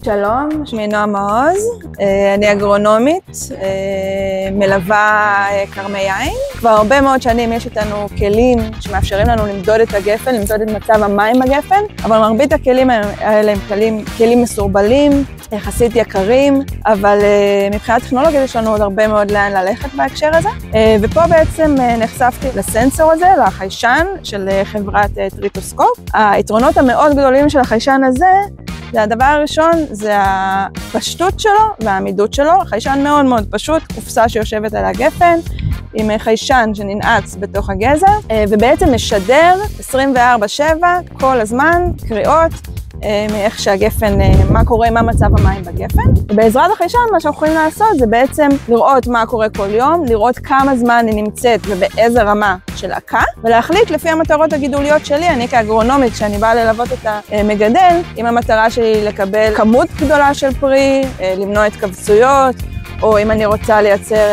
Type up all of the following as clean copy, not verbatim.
שלום, שמי נועה מעוז, אני אגרונומית, מלווה כרמי יין. כבר הרבה מאוד שנים יש איתנו כלים שמאפשרים לנו למדוד את הגפן, למדוד את מצב המים בגפן, אבל מרבית הכלים האלה הם כלים מסורבלים, יחסית יקרים, אבל מבחינת טכנולוגיה יש לנו עוד הרבה מאוד לאן ללכת בהקשר הזה. ופה בעצם נחשפתי לסנסור הזה, לחיישן של חברת טריטוסקופ. היתרונות המאוד גדולים של החיישן הזה, הדבר הראשון זה הפשטות שלו והעמידות שלו. חיישן מאוד מאוד פשוט, קופסה שיושבת על הגפן, עם חיישן שננעץ בתוך הגזר, ובעצם משדר 24/7 כל הזמן קריאות מאיך שהגפן, מה קורה, מה מצב המים בגפן. ובעזרת החיישן מה שאנחנו יכולים לעשות זה בעצם לראות מה קורה כל יום, לראות כמה זמן היא נמצאת ובאיזה רמה של עקה, ולהחליט לפי המטרות הגידוליות שלי. אני כאגרונומית, כשאני באה ללוות את המגדל, אם המטרה שלי לקבל כמות גדולה של פרי, למנוע התכווצויות, או אם אני רוצה לייצר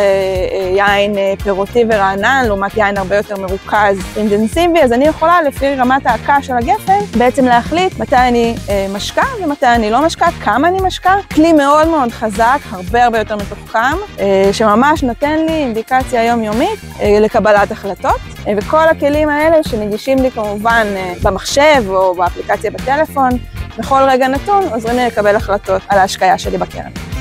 יין פירותי ורענן, לעומת יין הרבה יותר מרוכז אינטנסיבי, אז אני יכולה לפי רמת העקה של הגפן בעצם להחליט מתי אני משקה ומתי אני לא משקה, כמה אני משקה. כלי מאוד מאוד חזק, הרבה יותר מתוחכם, שממש נותן לי אינדיקציה יומיומית לקבלת החלטות. וכל הכלים האלה שנגישים לי כמובן במחשב או באפליקציה בטלפון, בכל רגע נתון עוזרים לי לקבל החלטות על ההשקיה שלי בקרן.